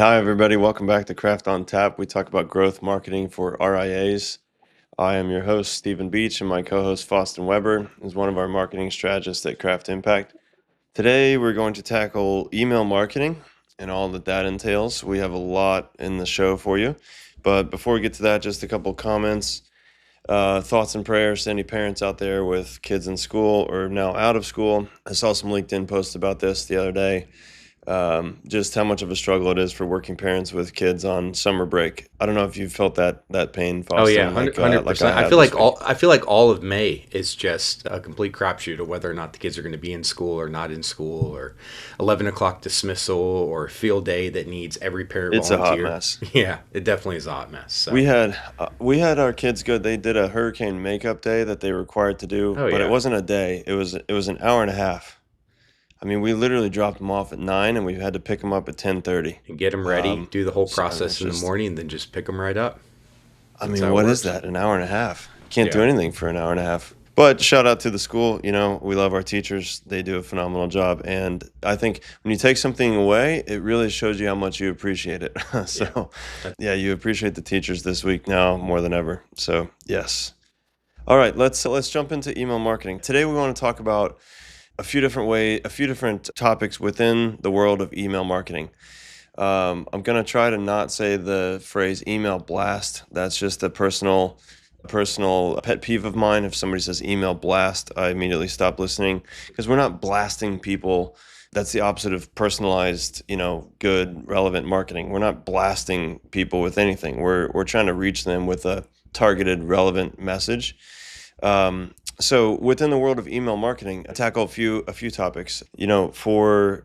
Hi, everybody. Welcome back to Craft on Tap. We talk about growth marketing for RIAs. I am your host, Stephen Beach, and my co host, Faustin Weber, is one of our marketing strategists at Craft Impact. Today, we're going to tackle email marketing and all that that entails. We have a lot in the show for you. But before we get to that, just a couple comments, thoughts and prayers to any parents out there with kids in school or now out of school. I saw some LinkedIn posts about this the other day. Just how much of a struggle it is for working parents with kids on summer break. I don't know if you've felt that pain, Oh yeah, Faustin, hundred like I percent. I have feel this like week. all of May is just a complete crapshoot of whether or not the kids are going to be in school or not in school, or 11 o'clock dismissal, or field day that needs every parent It's a hot volunteer. mess. Yeah, it definitely is a hot mess. So, We had our kids go. They did a hurricane makeup day that they were required to do, oh but it yeah, wasn't a day. It was an hour and a half. I mean, we literally dropped them off at 9, and we had to pick them up at 10:30. and get them ready, do the whole So I mean, it's process in the just. morning, and then just pick them right up. I That's mean, how it what is works. that? An hour and a half. Can't do Yeah, anything for an hour and a half. But shout out to the school. We love our teachers. They do a phenomenal job. And I think when you take something away, it really shows you how much you appreciate it. yeah. So, That- yeah, you appreciate the teachers this week now more than ever. So, yes. All right, let's jump into email marketing. Today we want to talk about a few different topics within the world of email marketing. I'm gonna try to not say the phrase email blast. That's just a personal pet peeve of mine. If somebody says email blast, I immediately stop listening because we're not blasting people. That's the opposite of personalized, good, relevant marketing. We're not blasting people with anything. We're trying to reach them with a targeted, relevant message. So within the world of email marketing, I tackle a few topics. For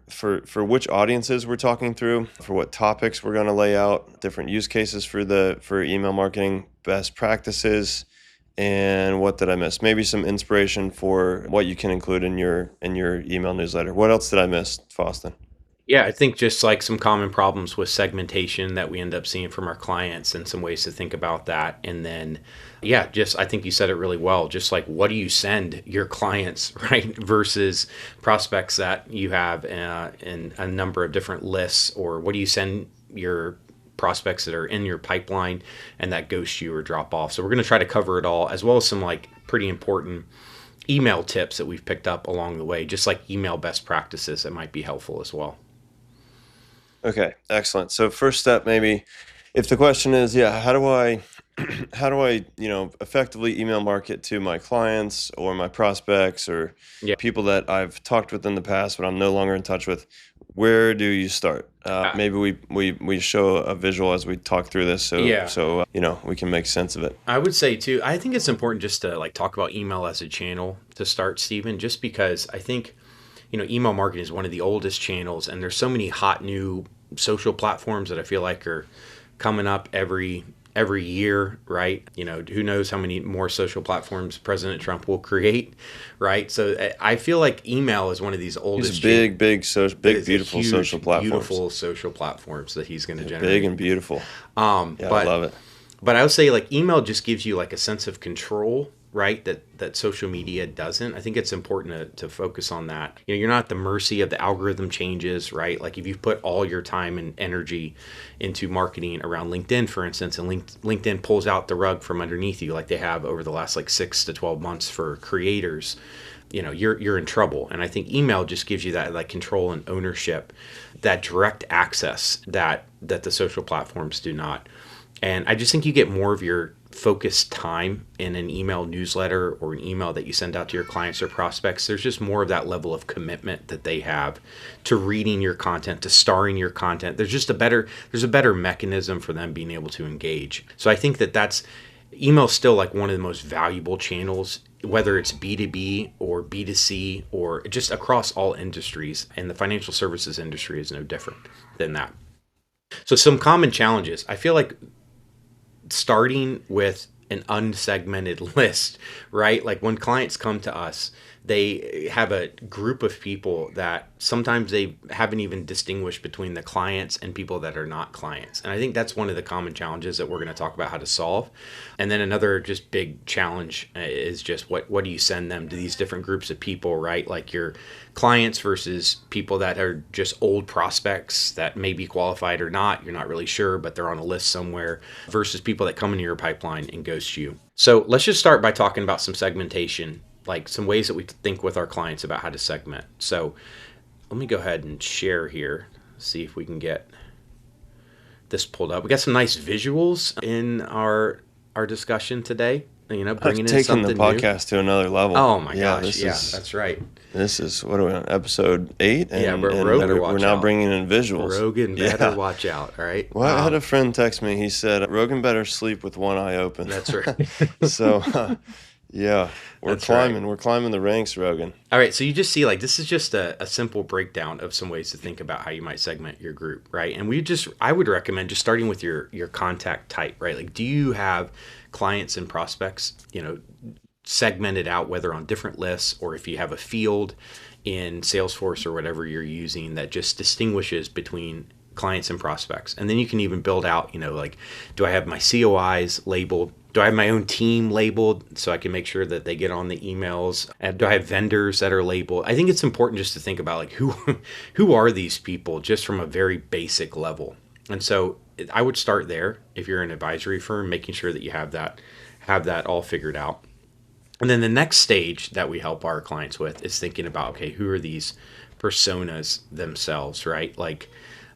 which audiences we're talking through, for what topics we're going to lay out, different use cases for email marketing, best practices, and what did I miss? Maybe some inspiration for what you can include in your email newsletter. What else did I miss, Faustin? Yeah, I think just like some common problems with segmentation that we end up seeing from our clients and some ways to think about that. And then, yeah, just I think you said it really well. Just like what do you send your clients, right? Versus prospects that you have in a number of different lists, or what do you send your prospects that are in your pipeline and that ghost you or drop off. So we're going to try to cover it all, as well as some like pretty important email tips that we've picked up along the way, just like email best practices that might be helpful as well. Okay, excellent. So first step, maybe if the question is, yeah, how do I effectively email market to my clients or my prospects or Yeah. people that I've talked with in the past, but I'm no longer in touch with? Where do you start? Uh, Maybe we show a visual as we talk through this, so yeah. so we can make sense of it. I would say too, I think it's important just to like talk about email as a channel to start, Stephen, just because I think, email marketing is one of the oldest channels, and there's so many hot new social platforms that I feel like are coming up every year, right? Who knows how many more social platforms President Trump will create, right? So I feel like email is one of these These are oldest big, is a beautiful social huge, platforms. beautiful social platforms that he's going to Yeah, big generate. and beautiful. Yeah, I But love it. but I would say like email just gives you like a sense of control, right? That social media doesn't. I think it's important to focus on that. You're not at the mercy of the algorithm changes, right? Like if you put all your time and energy into marketing around LinkedIn, for instance, and LinkedIn pulls out the rug from underneath you, like they have over the last like 6 to 12 months for creators, you're in trouble. And I think email just gives you that like control and ownership, that direct access that the social platforms do not. And I just think you get more of your focused time in an email newsletter or an email that you send out to your clients or prospects. There's just more of that level of commitment that they have to reading your content, to starring your content. There's a better mechanism for them being able to engage. So I think that's email still like one of the most valuable channels, whether it's B2B or B2C or just across all industries. And the financial services industry is no different than that. So some common challenges. I feel like starting with an unsegmented list, right? Like when clients come to us, they have a group of people that sometimes they haven't even distinguished between the clients and people that are not clients. And I think that's one of the common challenges that we're going to talk about how to solve. And then another just big challenge is just what do you send them to these different groups of people, right? Like your clients versus people that are just old prospects that may be qualified or not. You're not really sure, but they're on a list somewhere, versus people that come into your pipeline and ghost you. So let's just start by talking about some segmentation, like some ways that we think with our clients about how to segment. So let me go ahead and share here, see if we can get this pulled up. We got some nice visuals in our discussion today. Bringing in taking something the podcast to another level. Oh my gosh, that's right. This is, what are we on, episode 8? And, but and Rogan, we're now bringing in visuals. Rogan better watch out, all right? Well, I had a friend text me. He said, Rogan better sleep with one eye open. That's right. So, yeah, we're climbing. Right. We're climbing the ranks, Rogan. All right, so you just see, like, this is just a simple breakdown of some ways to think about how you might segment your group, right? And I would recommend just starting with your contact type, right? Like, do you have clients and prospects, segmented out, whether on different lists or if you have a field in Salesforce or whatever you're using that just distinguishes between clients and prospects. And then you can even build out, like, do I have my COIs labeled? Do I have my own team labeled so I can make sure that they get on the emails? And do I have vendors that are labeled? I think it's important just to think about, like, who are these people, just from a very basic level. And so I would start there if you're an advisory firm, making sure that you have that all figured out. And then the next stage that we help our clients with is thinking about, okay, who are these personas themselves, right? Like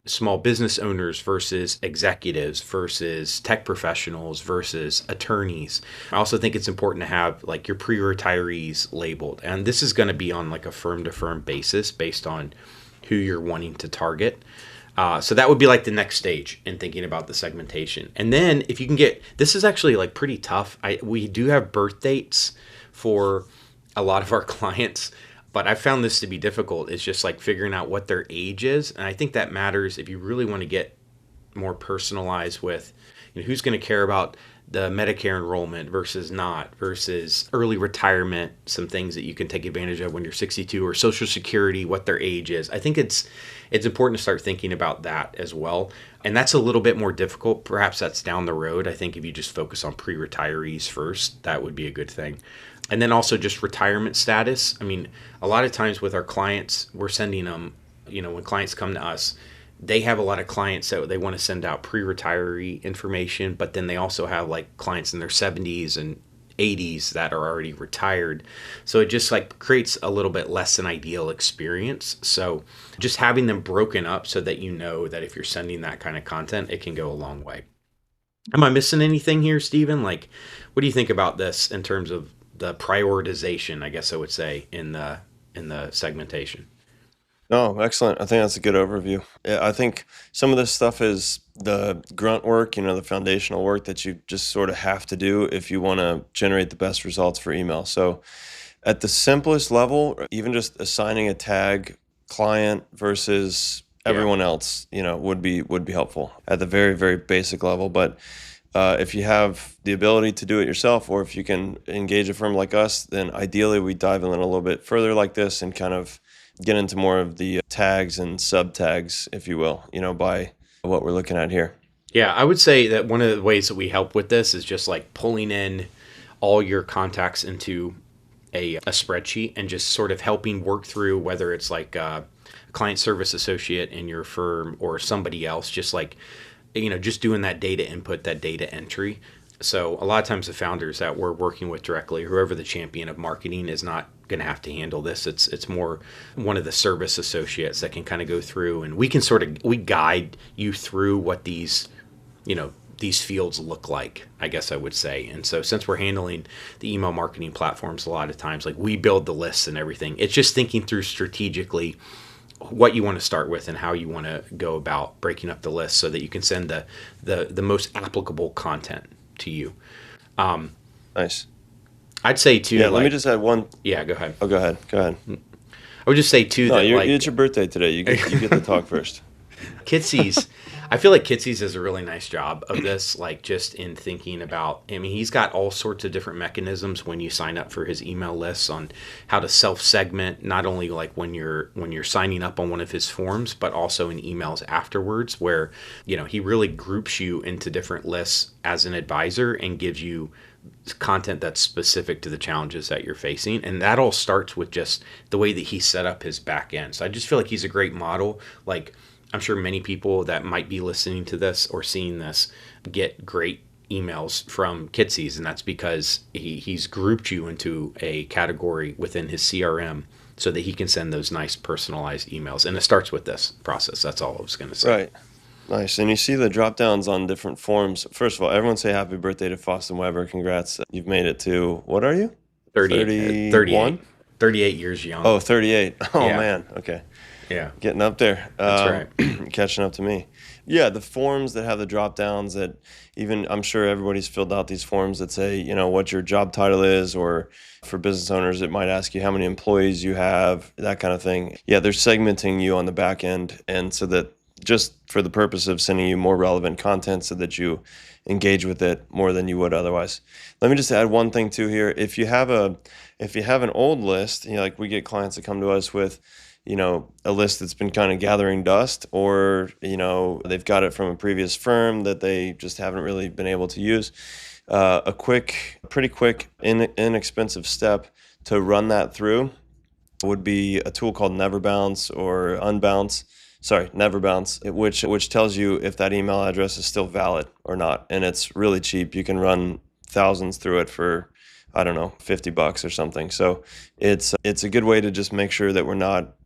small business owners versus executives versus tech professionals versus attorneys. I also think it's important to have like your pre-retirees labeled. And this is going to be on like a firm to firm basis based on who you're wanting to target. So that would be like the next stage in thinking about the segmentation. And then if you can this is actually like pretty tough. We do have birth dates for a lot of our clients, but I found this to be difficult. It's just like figuring out what their age is. And I think that matters if you really want to get more personalized with who's going to care about the Medicare enrollment versus not, versus early retirement, some things that you can take advantage of when you're 62, or Social Security, what their age is. I think it's important to start thinking about that as well. And that's a little bit more difficult. Perhaps that's down the road. I think if you just focus on pre-retirees first, that would be a good thing. And then also just retirement status. I mean, a lot of times with our clients, we're sending them, when clients come to us, they have a lot of clients that they want to send out pre-retiree information, but then they also have like clients in their 70s and 80s that are already retired. So it just like creates a little bit less than ideal experience. So just having them broken up so that that if you're sending that kind of content, it can go a long way. Am I missing anything here, Stephen? Like, what do you think about this in terms of the prioritization, I guess I would say, in the segmentation? No, excellent. I think that's a good overview. Yeah, I think some of this stuff is the grunt work, the foundational work that you just sort of have to do if you want to generate the best results for email. So at the simplest level, even just assigning a tag client versus everyone else, would be helpful at the very, very basic level. But if you have the ability to do it yourself, or if you can engage a firm like us, then ideally we dive in a little bit further like this and kind of get into more of the tags and sub tags, if you will, by what we're looking at here. Yeah, I would say that one of the ways that we help with this is just like pulling in all your contacts into a spreadsheet and just sort of helping work through, whether it's like a client service associate in your firm or somebody else, just like, just doing that data input, that data entry. So a lot of times the founders that we're working with directly, whoever the champion of marketing, is not going to have to handle this. It's more one of the service associates that can kind of go through, and we guide you through what these fields look like, I guess I would say. And so since we're handling the email marketing platforms, a lot of times, like, we build the lists and everything. It's just thinking through strategically what you want to start with and how you want to go about breaking up the list so that you can send the most applicable content to you. Nice. I'd say too. Yeah, let me just add one. Yeah, go ahead. Oh, go ahead. I would just say too No, that it's your birthday today. You get to talk first. Kitsies. I feel like Kitsy's does a really nice job of this, like just in thinking about, I mean, he's got all sorts of different mechanisms when you sign up for his email lists on how to self-segment, not only like when you're signing up on one of his forms, but also in emails afterwards, where, he really groups you into different lists as an advisor and gives you content that's specific to the challenges that you're facing. And that all starts with just the way that he set up his back end. So I just feel like he's a great model. Like, I'm sure many people that might be listening to this or seeing this get great emails from Kitsy's, and that's because he's grouped you into a category within his CRM so that he can send those nice personalized emails. And it starts with this process. That's all I was going to say. Right. Nice. And you see the drop downs on different forms. First of all, everyone say happy birthday to Faustin Weber. Congrats. You've made it to, what are you? 38, 31? 38 years young. Oh, 38. Oh, Yeah. man. Okay. Yeah. Getting up there. That's right. Catching up to me. Yeah, the forms that have the drop downs that even I'm sure everybody's filled out these forms that say, what your job title is, or for business owners, it might ask you how many employees you have, that kind of thing. Yeah, they're segmenting you on the back end. And so that just for the purpose of sending you more relevant content so that you engage with it more than you would otherwise. Let me just add one thing too here. If you have an old list, like we get clients that come to us with, a list that's been kind of gathering dust, or, they've got it from a previous firm that they just haven't really been able to use. Pretty quick, inexpensive step to run that through would be a tool called NeverBounce or Unbounce. Sorry, NeverBounce, which tells you if that email address is still valid or not. And it's really cheap. You can run thousands through it for, I don't know, $50 or something. So it's a good way to just make sure that we're not,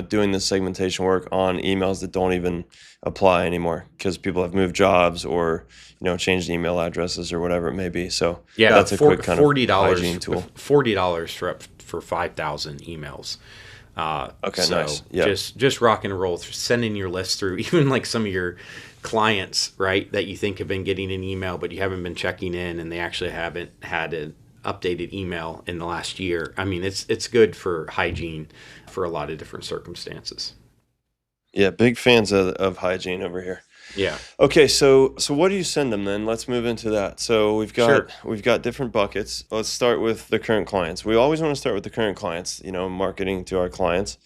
doing this segmentation work on emails that don't even apply anymore because people have moved jobs or, changed email addresses or whatever it may be. So yeah, that's a quick kind $40 of hygiene tool. $40 for 5,000 emails. Okay, so nice. Yeah. just rock and roll, sending your list through, even like some of your clients, right, that you think have been getting an email, but you haven't been checking in, and they actually haven't had an updated email in the last year. I mean, it's good for hygiene for a lot of different circumstances. Yeah, big fans of hygiene over here. Yeah. Okay, so what do you send them then? Let's move into that. So Sure. we've got different buckets. Let's start with the current clients. We always want to start with the current clients, marketing to our clients,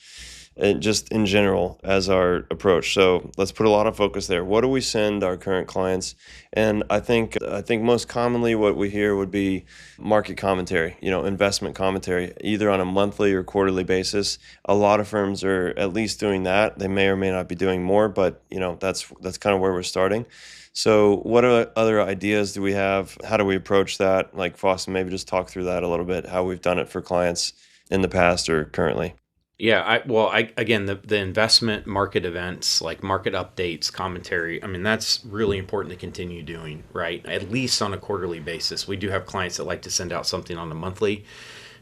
and just in general as our approach. So let's put a lot of focus there. What do we send our current clients? And I think most commonly what we hear would be market commentary, investment commentary, either on a monthly or quarterly basis. A lot of firms are at least doing that. They may or may not be doing more, but that's kind of where we're starting. So what other ideas do we have? How do we approach that? Like Faustin, maybe just talk through that a little bit, how we've done it for clients in the past or currently. Yeah, again, the investment market events, like market updates, commentary, I mean, that's really important to continue doing, right? At least on a quarterly basis. We do have clients that like to send out something on a monthly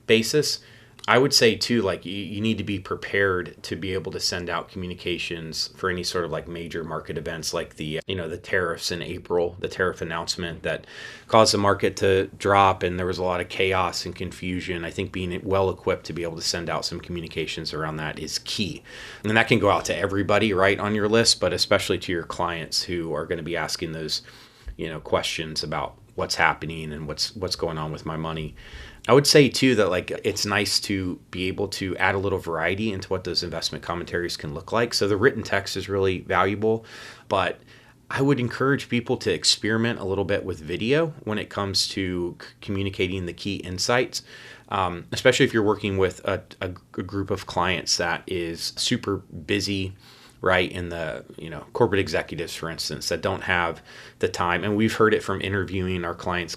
basis. I would say too, like you need to be prepared to be able to send out communications for any sort of like major market events, like the tariffs in April, the tariff announcement that caused the market to drop, and there was a lot of chaos and confusion. I think being well equipped to be able to send out some communications around that is key, and that can go out to everybody right on your list, but especially to your clients who are going to be asking those questions about what's happening and what's going on with my money. I would say too that like it's nice to be able to add a little variety into what those investment commentaries can look like. So the written text is really valuable, but I would encourage people to experiment a little bit with video when it comes to communicating the key insights, especially if you're working with a group of clients that is super busy, right? In the, corporate executives, for instance, that don't have the time. And we've heard it from interviewing our clients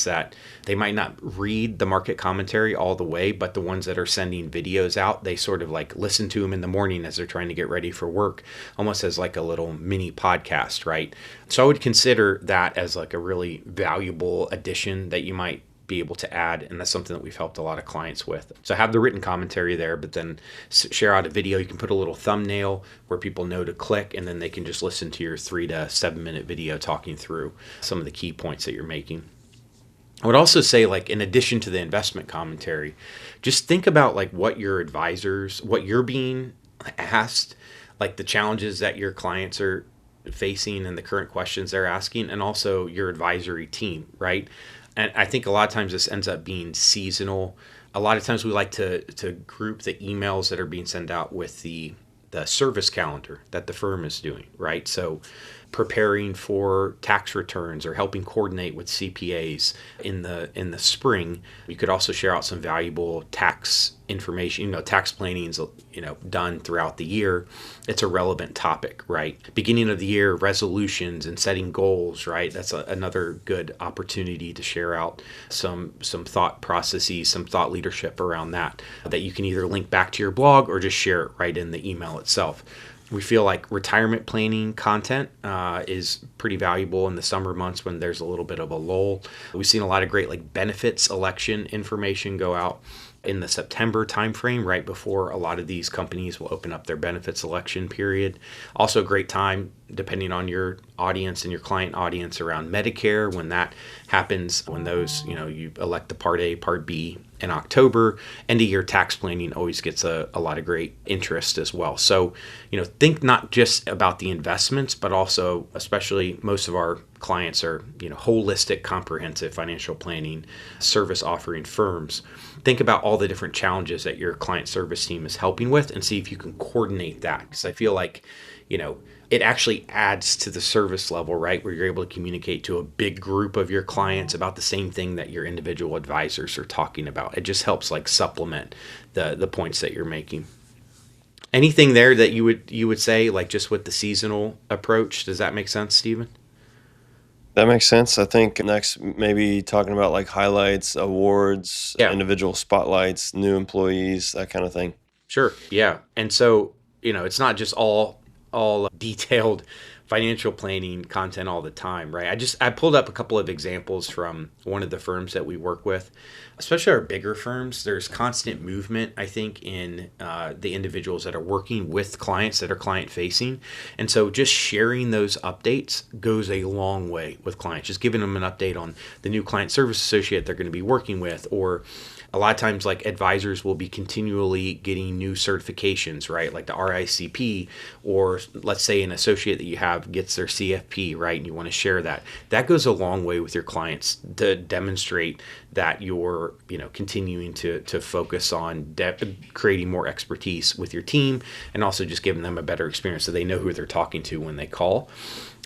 that they might not read the market commentary all the way, but the ones that are sending videos out, they sort of like listen to them in the morning as they're trying to get ready for work, almost as like a little mini podcast, right? So I would consider that as like a really valuable addition that you might be able to add, and that's something that we've helped a lot of clients with. So have the written commentary there, but then share out a video. You can put a little thumbnail where people know to click, and then they can just listen to your 3 to 7 minute video talking through some of the key points that you're making. I would also say, like, in addition to the investment commentary, just think about like what your advisors, what you're being asked, like the challenges that your clients are facing and the current questions they're asking, and also your advisory team, right? And I think a lot of times this ends up being seasonal. A lot of times we like to group the emails that are being sent out with the service calendar that the firm is doing, right? So preparing for tax returns or helping coordinate with CPAs in the spring. You could also share out some valuable tax information, tax planning's, done throughout the year. It's a relevant topic, right? Beginning of the year, resolutions and setting goals, right? That's another good opportunity to share out some thought processes, some thought leadership around that you can either link back to your blog or just share it right in the email itself. We feel like retirement planning content is pretty valuable in the summer months when there's a little bit of a lull. We've seen a lot of great benefits election information go out in the September timeframe, right before a lot of these companies will open up their benefits election period. Also a great time, depending on your audience and your client audience, around Medicare, when that happens, when those, you elect the Part A, Part B in October. End of year tax planning always gets a lot of great interest as well. So, think not just about the investments, but also, especially most of our clients are, holistic, comprehensive financial planning service offering firms. Think about all the different challenges that your client service team is helping with and see if you can coordinate that. Because I feel like, it actually adds to the service level, right? Where you're able to communicate to a big group of your clients about the same thing that your individual advisors are talking about. It just helps supplement the points that you're making. Anything there that you would say, just with the seasonal approach? Does that make sense, Stephen? That makes sense. I think next, maybe talking about highlights, awards, Yeah. individual spotlights, new employees, that kind of thing. Sure. Yeah. And so, it's not just all detailed financial planning content all the time, right? I pulled up a couple of examples from one of the firms that we work with, especially our bigger firms. There's constant movement, I think, in the individuals that are working with clients that are client facing. And so just sharing those updates goes a long way with clients, just giving them an update on the new client service associate they're going to be working with, or a lot of times advisors will be continually getting new certifications, right? Like the RICP, or let's say an associate that you have gets their CFP, right? And you want to share that. That goes a long way with your clients to demonstrate that you're, continuing to focus on creating more expertise with your team, and also just giving them a better experience so they know who they're talking to when they call.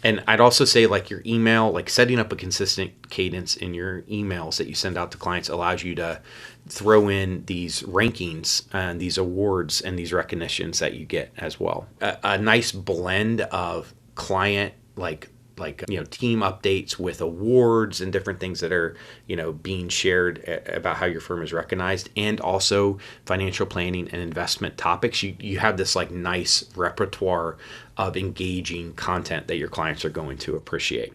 And I'd also say your email, setting up a consistent cadence in your emails that you send out to clients allows you to throw in these rankings and these awards and these recognitions that you get as well. A nice blend of client team updates with awards and different things that are being shared about how your firm is recognized, and also financial planning and investment topics. You have this nice repertoire of engaging content that your clients are going to appreciate.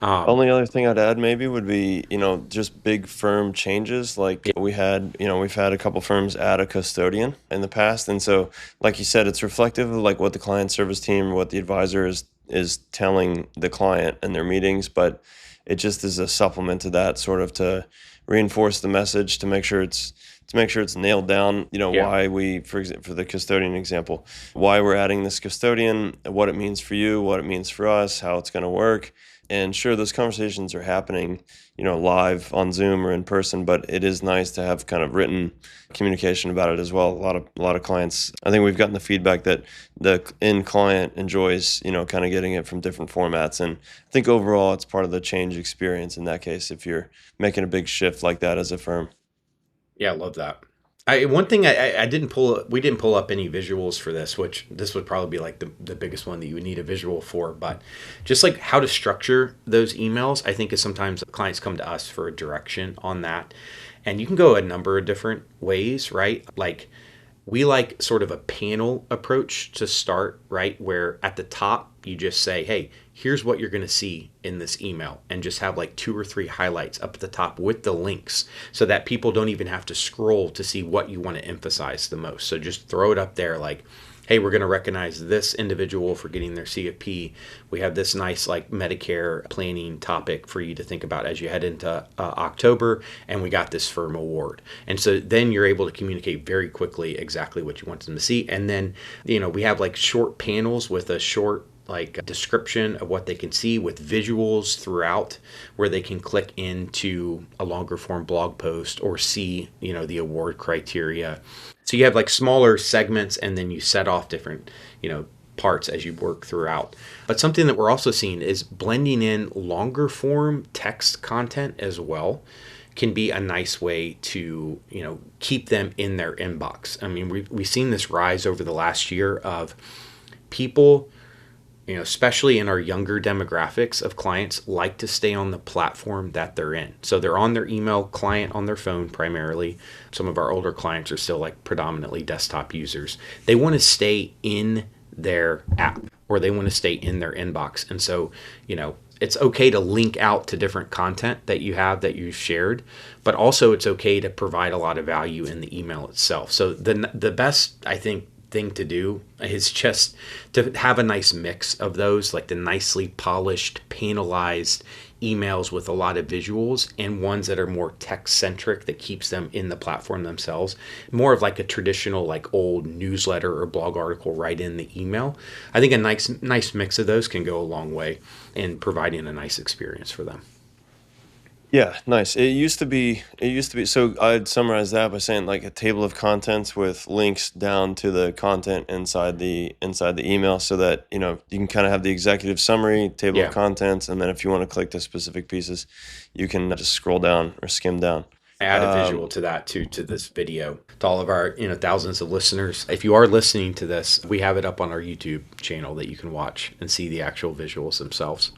Only other thing I'd add maybe would be, just big firm changes. We've had a couple firms add a custodian in the past. And so, like you said, it's reflective of what the client service team, what the advisor is telling the client in their meetings, but it just is a supplement to that, sort of to reinforce the message, to make sure it's nailed down, why we, for the custodian example, why we're adding this custodian, what it means for you, what it means for us, how it's going to work. And sure, those conversations are happening, live on Zoom or in person, but it is nice to have kind of written communication about it as well. A lot of clients, I think we've gotten the feedback that the end client enjoys, kind of getting it from different formats. And I think overall, it's part of the change experience in that case, if you're making a big shift like that as a firm. Yeah, I love that. One thing we didn't pull up any visuals for this, which this would probably be the biggest one that you would need a visual for, but just how to structure those emails, I think is sometimes clients come to us for a direction on that. And you can go a number of different ways, right? We like sort of a panel approach to start, right? Where at the top, you just say, hey, here's what you're going to see in this email, and just have 2 or 3 highlights up at the top with the links so that people don't even have to scroll to see what you want to emphasize the most. So just throw it up there hey, we're going to recognize this individual for getting their CFP. We have this nice like Medicare planning topic for you to think about as you head into October, and we got this firm award. And so then you're able to communicate very quickly exactly what you want them to see. And then, we have like short panels with a short like a description of what they can see with visuals throughout, where they can click into a longer form blog post or see, the award criteria. So you have like smaller segments, and then you set off different, parts as you work throughout. But something that we're also seeing is blending in longer form text content as well can be a nice way to, keep them in their inbox. I mean, we've seen this rise over the last year of people, especially in our younger demographics of clients, like to stay on the platform that they're in. So they're on their email client on their phone primarily. Some of our older clients are still like predominantly desktop users. They want to stay in their app, or they want to stay in their inbox. And so, it's okay to link out to different content that you have that you've shared, but also it's okay to provide a lot of value in the email itself. So the best, I think, thing to do is just to have a nice mix of those, like the nicely polished, panelized emails with a lot of visuals, and ones that are more text centric that keeps them in the platform themselves, more of like a traditional like old newsletter or blog article right in the email. I think a nice mix of those can go a long way in providing a nice experience for them. Yeah, nice. It used to be, so I'd summarize that by saying like a table of contents with links down to the content inside the email, so that, you can kind of have the executive summary, table of Yeah. contents, and then if you want to click to specific pieces, you can just scroll down or skim down. Add a visual to that too, to this video, to all of our thousands of listeners. If you are listening to this, we have it up on our YouTube channel that you can watch and see the actual visuals themselves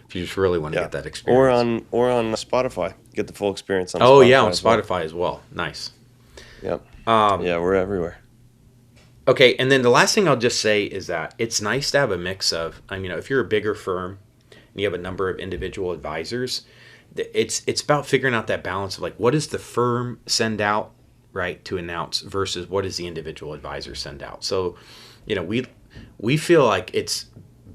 if you just really want to Yeah. get that Or experience. on Spotify. Get the full experience on Oh yeah, on Spotify as well. Spotify as well. Nice. Yep. um, Yeah, we're everywhere. okay, and then the last thing I'll just say is that it's nice to have a mix of, if you're a bigger firm and you have a number of individual advisors, it's about figuring out that balance of like, what does the firm send out, right, to announce, versus what does the individual advisor send out. So, we feel like it's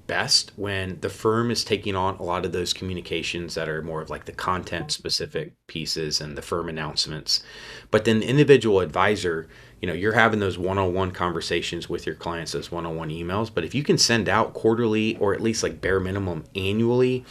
best when the firm is taking on a lot of those communications that are more of like the content specific pieces and the firm announcements. But then the individual advisor, you're having those one-on-one conversations with your clients, those one-on-one emails. But if you can send out quarterly, or at least like bare minimum annually,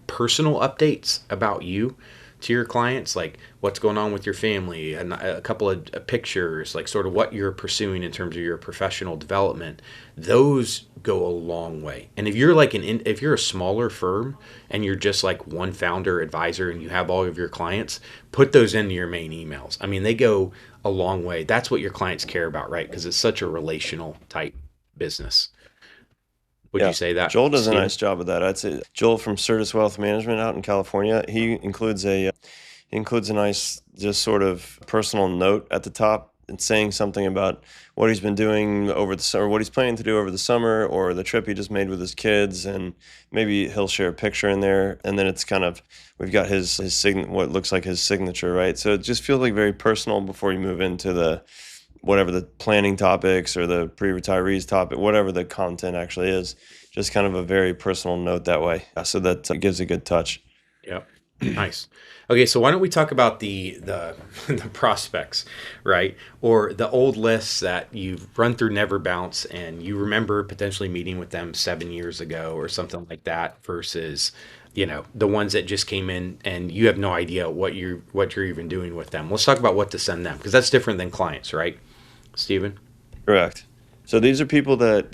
personal updates about you to your clients, like what's going on with your family, and a couple of pictures, like sort of what you're pursuing in terms of your professional development, those go a long way. And if you're like if you're a smaller firm and you're just like one founder advisor and you have all of your clients, put those into your main emails. I mean, they go a long way. That's what your clients care about, right? Because it's such a relational type business. Would you Yeah. say that, Joel does a Steven? nice job of that. I'd say Joel from Certus Wealth Management out in California, he includes a nice, just sort of personal note at the top, and saying something about what he's been doing over the summer, what he's planning to do over the summer, or the trip he just made with his kids, and maybe he'll share a picture in there, and then it's kind of, we've got what looks like his signature, right? So it just feels like very personal before you move into the whatever the planning topics or the pre-retirees topic, whatever the content actually is, just kind of a very personal note that way. So that gives a good touch. Yep. Nice. Okay, so why don't we talk about the the prospects, right? Or the old lists that you've run through Never Bounce and you remember potentially meeting with them 7 years ago or something like that, versus, the ones that just came in and you have no idea what you're even doing with them. Let's talk about what to send them, because that's different than clients, right, Stephen? Correct. So these are people that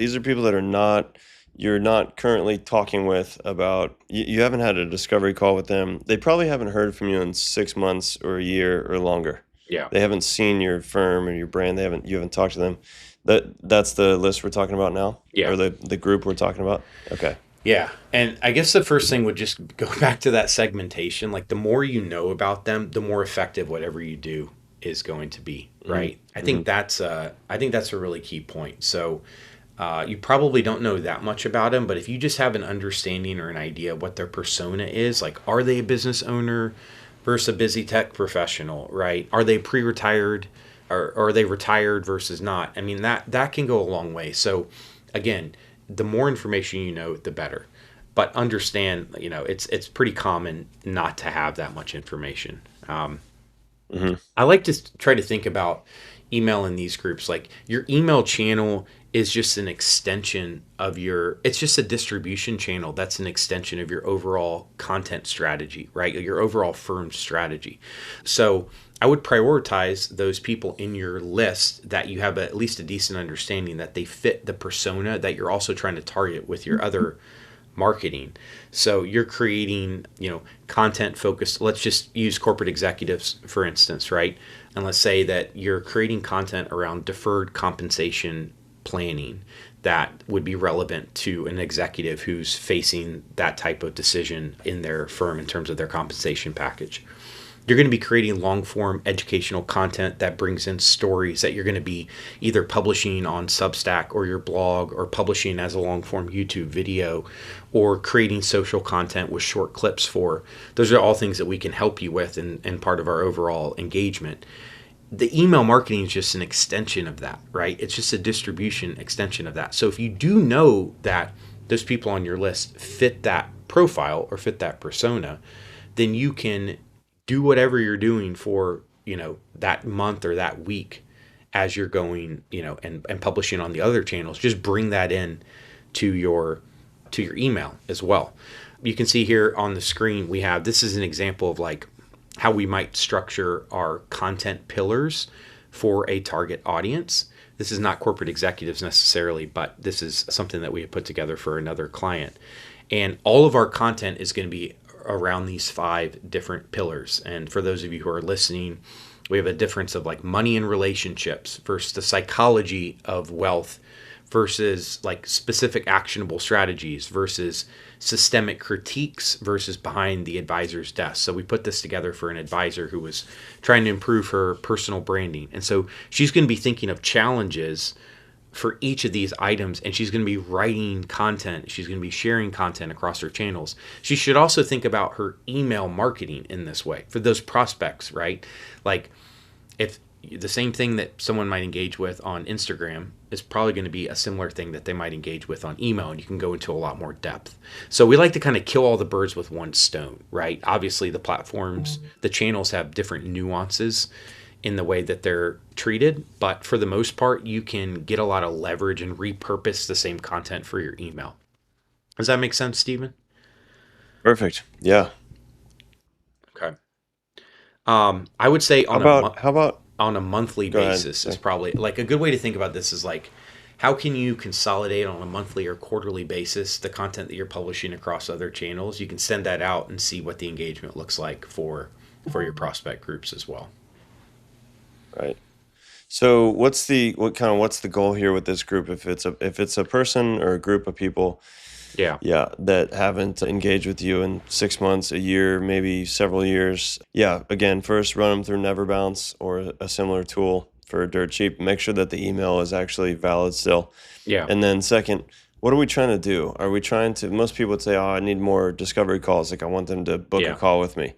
you're not currently talking with about, you haven't had a discovery call with them. They probably haven't heard from you in 6 months or a year or longer. Yeah. They haven't seen your firm or your brand. You haven't talked to them. That's the list we're talking about now, Yeah. or the group we're talking about. Okay. Yeah. And I guess the first thing would just go back to that segmentation. Like the more you know about them, the more effective whatever you do is going to be, right? I think that's a really key point. So you probably don't know that much about them, but if you just have an understanding or an idea of what their persona is, like are they a business owner versus a busy tech professional, right? Are they pre-retired? or are they retired versus not? I mean, that can go a long way. So again, the more information you know, the better. But understand, it's pretty common not to have that much information. Hmm. I like to try to think about email in these groups. Like your email channel is just an extension of it's just a distribution channel that's an extension of your overall content strategy, right? Your overall firm strategy. So I would prioritize those people in your list that you have at least a decent understanding that they fit the persona that you're also trying to target with your other marketing. So you're creating, content focused. Let's just use corporate executives, for instance, right? And let's say that you're creating content around deferred compensation planning that would be relevant to an executive who's facing that type of decision in their firm in terms of their compensation package. You're going to be creating long form educational content that brings in stories that you're going to be either publishing on Substack or your blog, or publishing as a long form YouTube video, or creating social content with short clips for. Those are all things that we can help you with in part of our overall engagement. The email marketing is just an extension of that, right? It's just a distribution extension of that. So if you do know that those people on your list fit that profile or fit that persona, then you can do whatever you're doing for, that month or that week as you're going, and publishing on the other channels. Just bring that in to your email as well. You can see here on the screen, this is an example of like how we might structure our content pillars for a target audience. This is not corporate executives necessarily, but this is something that we have put together for another client. And all of our content is going to be around these 5 different pillars. And for those of you who are listening, we have a difference of like money and relationships versus the psychology of wealth versus like specific actionable strategies versus systemic critiques versus behind the advisor's desk. So we put this together for an advisor who was trying to improve her personal branding. And so she's going to be thinking of challenges for each of these items, and she's going to be writing content. She's going to be sharing content across her channels. She should also think about her email marketing in this way for those prospects, right? Like if the same thing that someone might engage with on Instagram is probably going to be a similar thing that they might engage with on email, and you can go into a lot more depth. So we like to kind of kill all the birds with one stone, right? Obviously the platforms, the channels have different nuances in the way that they're treated, but for the most part, you can get a lot of leverage and repurpose the same content for your email. Does that make sense, Stephen? Perfect. Yeah. Okay. I would say How about on a monthly go ahead. basis is probably like a good way to think about this is like, how can you consolidate on a monthly or quarterly basis the content that you're publishing across other channels? You can send that out and see what the engagement looks like for your prospect groups as well. Right. So what's the goal here with this group? If it's a person or a group of people, Yeah. yeah, that haven't engaged with you in 6 months, a year, maybe several years. Yeah, again, first run them through Never Bounce or a similar tool for dirt cheap. Make sure that the email is actually valid still. Yeah. And then second, what are we trying to do? Are we trying to, most people would say, oh, I need more discovery calls. Like I want them to book a Yeah. call with me.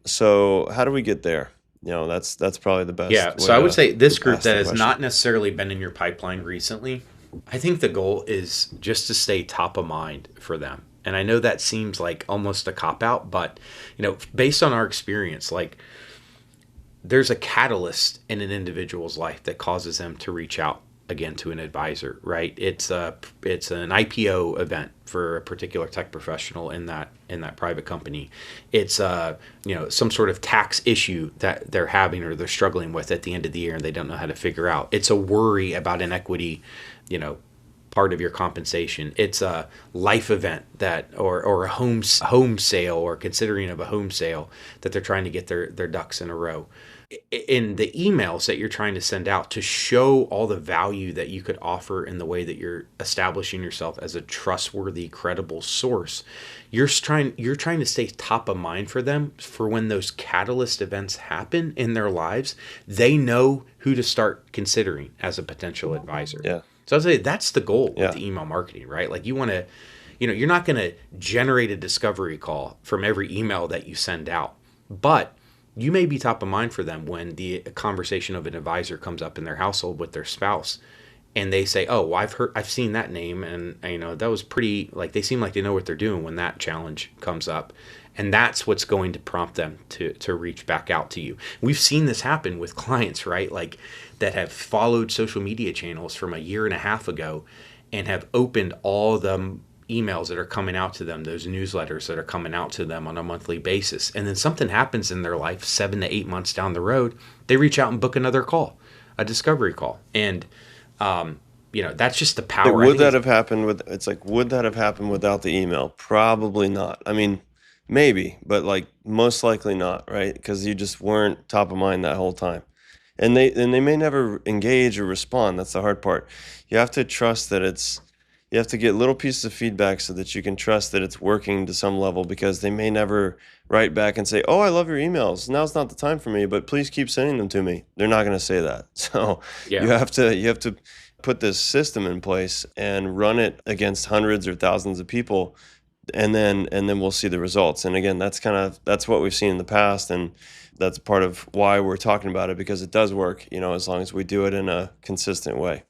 So how do we get there? That's probably the best Yeah. way So I would to say this group ask that the has question. not necessarily been in your pipeline recently, I think the goal is just to stay top of mind for them. And I know that seems like almost a cop out, but based on our experience, like there's a catalyst in an individual's life that causes them to reach out again to an advisor, right? It's an IPO event for a particular tech professional in that private company. It's some sort of tax issue that they're having or they're struggling with at the end of the year and they don't know how to figure out. It's a worry about inequity, part of your compensation. It's a life event or a home sale or considering of a home sale that they're trying to get their ducks in a row. In the emails that you're trying to send out to show all the value that you could offer in the way that you're establishing yourself as a trustworthy, credible source, you're trying to stay top of mind for them for when those catalyst events happen in their lives. They know who to start considering as a potential advisor. Yeah. So I'd say that's the goal Yeah. with the email marketing, right? Like you want to, you're not going to generate a discovery call from every email that you send out, but you may be top of mind for them when the conversation of an advisor comes up in their household with their spouse, and they say, "Oh, well, I've seen that name, and that was pretty, like, they seem like they know what they're doing when that challenge comes up." And that's what's going to prompt them to reach back out to you. We've seen this happen with clients, right? Like, that have followed social media channels from a year and a half ago and have opened all the emails that are coming out to them, those newsletters that are coming out to them on a monthly basis. And then something happens in their life 7 to 8 months down the road, they reach out and book another call, a discovery call. And, that's just the Like, power. I would think that it's, have happened would that have happened without the email? Probably not. I mean, maybe, but like most likely not, right? Because you just weren't top of mind that whole time. And they may never engage or respond. That's the hard part. You have to trust that you have to get little pieces of feedback so that you can trust that it's working to some level, because they may never write back and say, "Oh, I love your emails. Now's not the time for me, but please keep sending them to me." They're not going to say that. So yeah. you have to put this system in place and run it against hundreds or thousands of people, and then we'll see the results. And again, that's what we've seen in the past, and that's part of why we're talking about it, because it does work, as long as we do it in a consistent way.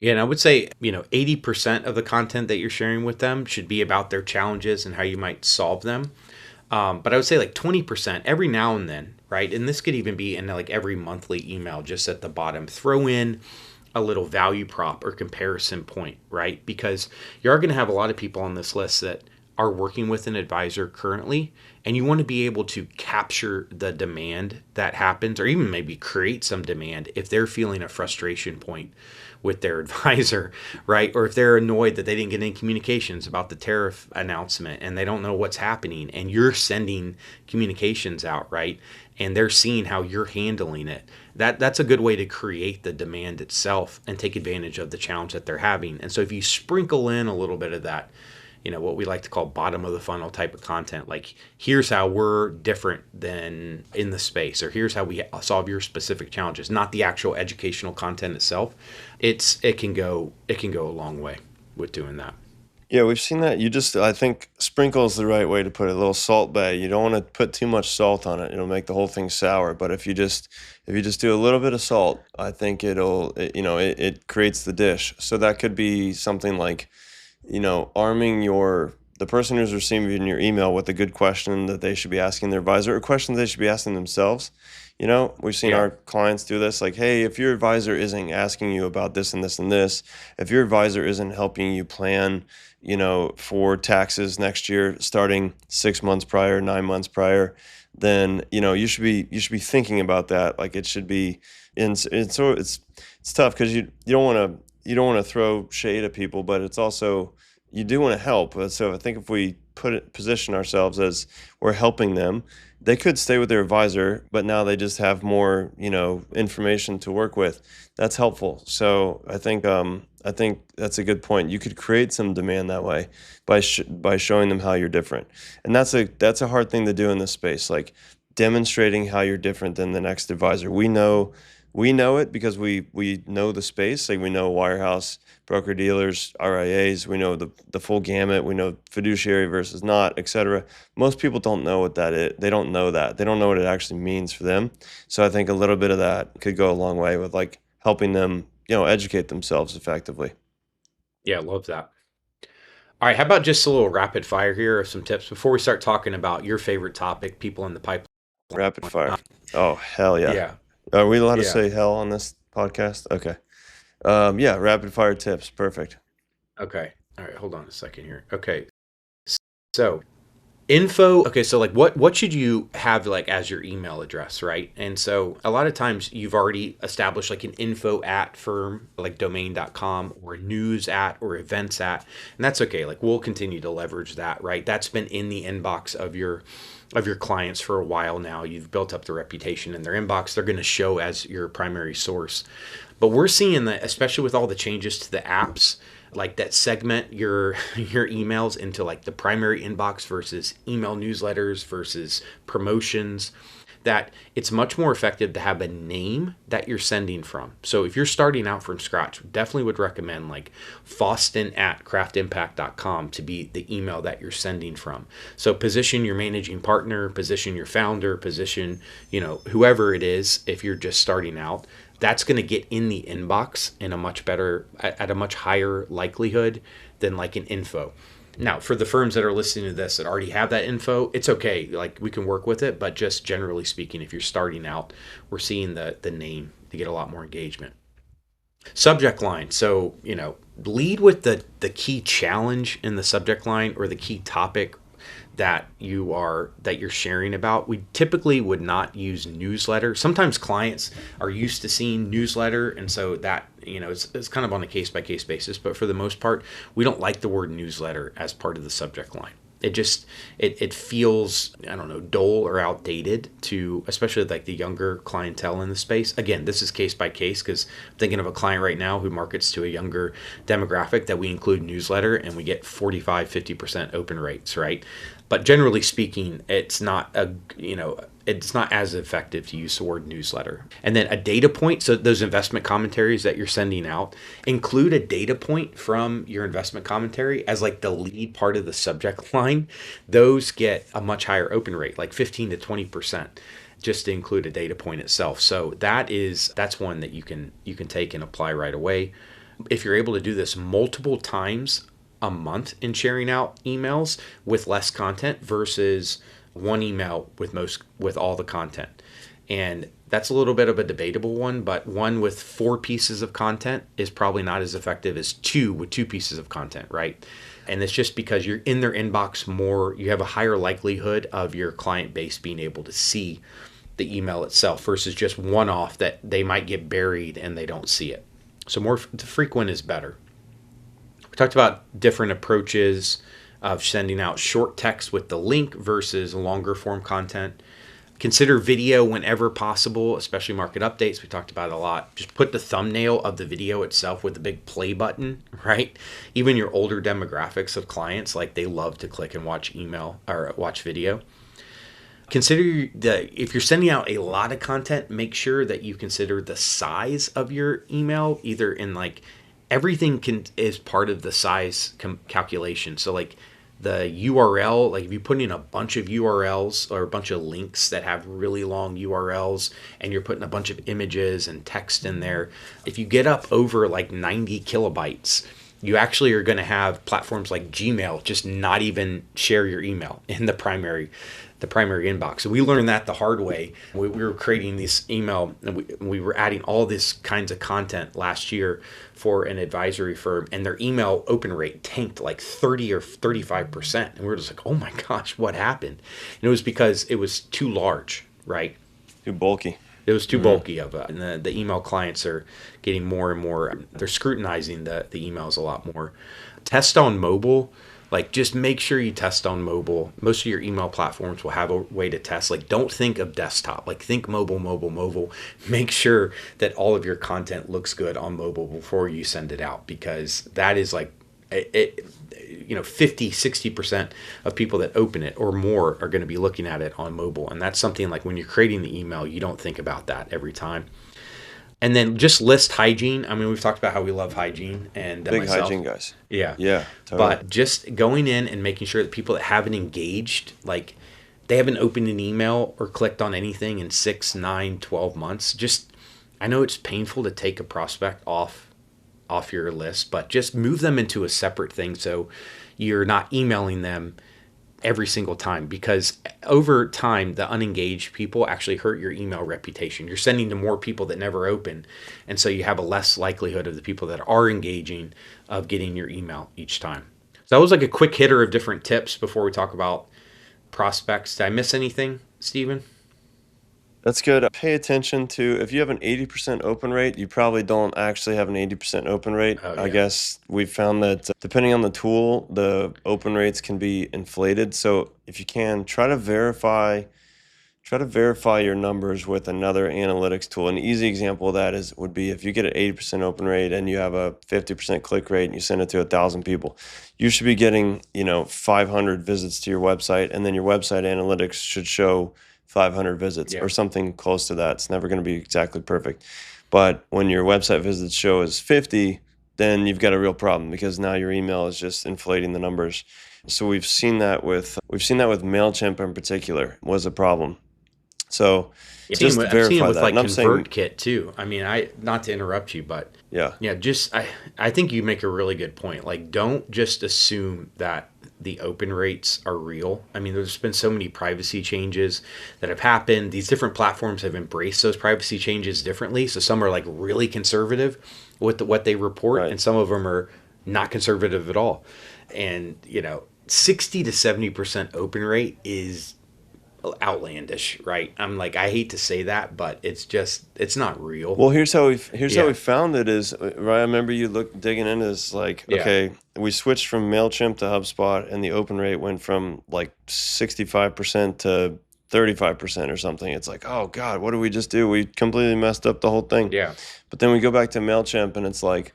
Yeah, and I would say, 80% of the content that you're sharing with them should be about their challenges and how you might solve them. But I would say like 20% every now and then, right? And this could even be in like every monthly email, just at the bottom, throw in a little value prop or comparison point, right? Because you are going to have a lot of people on this list that are working with an advisor currently, and you want to be able to capture the demand that happens, or even maybe create some demand if they're feeling a frustration point with their advisor, right? Or if they're annoyed that they didn't get any communications about the tariff announcement and they don't know what's happening, and you're sending communications out, right? And they're seeing how you're handling it. That's a good way to create the demand itself and take advantage of the challenge that they're having. And so if you sprinkle in a little bit of that, what we like to call bottom of the funnel type of content, like, here's how we're different than in the space, or here's how we solve your specific challenges, not the actual educational content itself. It can go a long way with doing that. Yeah, we've seen that. I think sprinkle is the right way to put it. A little salt bay. You don't want to put too much salt on it. It'll make the whole thing sour. But if you just do a little bit of salt, I think it creates the dish. So that could be something like, arming the person who's receiving your email with a good question that they should be asking their advisor, or questions they should be asking themselves. We've seen Yeah. our clients do this, like, hey, if your advisor isn't asking you about this and this and this, if your advisor isn't helping you plan, for taxes next year, starting 6 months prior, 9 months prior, then, you should be thinking about that. Like, it should be so it's tough, because you don't want to throw shade at people, but it's also, you do want to help. So I think if we position ourselves as we're helping them, they could stay with their advisor, but now they just have more, information to work with. That's helpful. So I think that's a good point. You could create some demand that way by showing them how you're different, and that's a hard thing to do in this space. Like, demonstrating how you're different than the next advisor. We know it because we know the space. Like, we know wirehouse, broker dealers, RIAs. We know the full gamut. We know fiduciary versus not, etc. Most people don't know what that is. They don't know that. They don't know what it actually means for them. So I think a little bit of that could go a long way with, like, helping them, educate themselves effectively. Yeah, love that. All right, how about just a little rapid fire here of some tips before we start talking about your favorite topic, people in the pipeline? Rapid fire. Oh, hell yeah. Yeah. Are we allowed to Yeah. say hell on this podcast? Okay. Yeah, rapid fire tips. Perfect. Okay. All right, hold on a second here. Okay. So, info. Okay, so like what should you have like as your email address, right? And so a lot of times you've already established like an info at firm, like domain.com, or news at, or events at. And that's okay. Like, we'll continue to leverage that, right? That's been in the inbox of your clients for a while now. You've built up the reputation in their inbox. They're going to show as your primary source. But we're seeing that, especially with all the changes to the apps, like, that segment your emails into like the primary inbox versus email newsletters versus promotions, that it's much more effective to have a name that you're sending from. So if you're starting out from scratch, definitely would recommend like foston@craftimpact.com to be the email that you're sending from. So position your managing partner, position your founder, position, whoever it is, if you're just starting out. That's going to get in the inbox in at a much higher likelihood than like an info. Now, for the firms that are listening to this that already have that info, it's okay. Like, we can work with it, but just generally speaking, if you're starting out, we're seeing the name to get a lot more engagement. Subject line. So, lead with the key challenge in the subject line or the key topic that you're sharing about. We typically would not use newsletter. Sometimes clients are used to seeing newsletter, and so that it's kind of on a case by case basis. But for the most part, we don't like the word newsletter as part of the subject line. It just it feels, I don't know, dull or outdated to especially like the younger clientele in the space. Again, this is case by case because I'm thinking of a client right now who markets to a younger demographic that we include newsletter and we get 45-50% open rates, right? But generally speaking, it's not as effective to use the word newsletter. And then a data point, so those investment commentaries that you're sending out, include a data point from your investment commentary as like the lead part of the subject line. Those get a much higher open rate, like 15 to 20%, just to include a data point itself. So that's one that you can take and apply right away. If you're able to do this multiple times a month in sharing out emails with less content versus one email with all the content. And that's a little bit of a debatable one, but one with 4 pieces of content is probably not as effective as 2 with 2 pieces of content, right? And it's just because you're in their inbox more, you have a higher likelihood of your client base being able to see the email itself versus just one off that they might get buried and they don't see it. So more frequent is better. We talked about different approaches of sending out short text with the link versus longer form content. Consider video whenever possible, especially market updates. We talked about it a lot. Just put the thumbnail of the video itself with the big play button, right? Even your older demographics of clients, like they love to click and watch email or watch video. Consider if you're sending out a lot of content, make sure that you consider the size of your email, either in like everything is part of the size calculation. So like the URL, like if you put in a bunch of URLs or a bunch of links that have really long URLs and you're putting a bunch of images and text in there, if you get up over like 90 kilobytes, you actually are going to have platforms like Gmail just not even share your email in the primary inbox. So we learned that the hard way. We were creating this email and we were adding all this kinds of content last year for an advisory firm, and their email open rate tanked like 30 or 35%. And we were just like, oh my gosh, what happened? And it was because it was too large, right? Too bulky. It was too bulky of it. And the email clients are getting more and more, they're scrutinizing the emails a lot more. Test on mobile. Like, just make sure you test on mobile. Most of your email platforms will have a way to test. Like, don't think of desktop. Like, think mobile. Make sure that all of your content looks good on mobile before you send it out, because that is like, 50-60% of people that open it or more are going to be looking at it on mobile. And that's something like when you're creating the email, you don't think about that every time. And then just list hygiene. I mean, we've talked about how we love hygiene and big myself. hygiene guys. Yeah. Totally. But just going in and making sure that people that haven't engaged, like they haven't opened an email or clicked on anything in 6, 9, 12 months. Just, I know it's painful to take a prospect off your list, but just move them into a separate thing so you're not emailing them every single time, because over time the unengaged people actually hurt your email reputation. You're sending to more people that never open, and so you have a less likelihood of the people that are engaging of getting your email each time. So that was like a quick hitter of different tips before we talk about prospects. Did I miss anything, Stephen? That's good. Pay attention to, if you have an 80% open rate, you probably don't actually have an 80% open rate. Oh, yeah. I guess we've found that depending on the tool, the open rates can be inflated. So if you can, try to verify your numbers with another analytics tool. An easy example of that would be if you get an 80% open rate and you have a 50% click rate and you send it to 1,000 people, you should be getting 500 visits to your website, and then your website analytics should show 500 visits Yeah. or something close to that. It's never going to be exactly perfect. But when your website visits show is 50, then you've got a real problem because now your email is just inflating the numbers. So we've seen that with MailChimp in particular was a problem. So just I've seen it verify with that. like And I'm saying, ConvertKit too. I mean, not to interrupt you, but yeah, yeah, I think you make a really good point. Like, don't just assume that the open rates are real. I mean, there's been so many privacy changes that have happened. These different platforms have embraced those privacy changes differently. So some are like really conservative with what they report, right. and some of them are not conservative at all. And 60 to 70% open rate is outlandish, right? I'm like, I hate to say that, but it's not real. Well, here's how we Yeah. found it is right. I remember you digging into this like, Yeah. okay, we switched from Mailchimp to HubSpot, and the open rate went from like 65% to 35% or something. It's like, oh God, what did we just do? We completely messed up the whole thing. Yeah. But then we go back to Mailchimp, and it's like,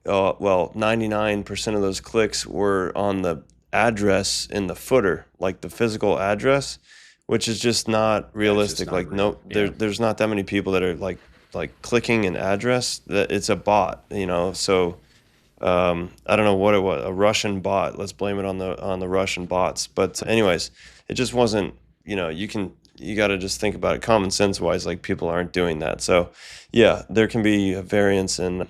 oh well, 99% of those clicks were on the address in the footer, like the physical address, which is just not Yeah, it's just realistic. not Like real. no, Yeah. there's not that many people that are like clicking an address. That it's a bot, So I don't know what it was, a Russian bot. Let's blame it on the Russian bots. But anyways, it just wasn't. You got to just think about it common sense wise. Like people aren't doing that. So yeah, there can be a variance in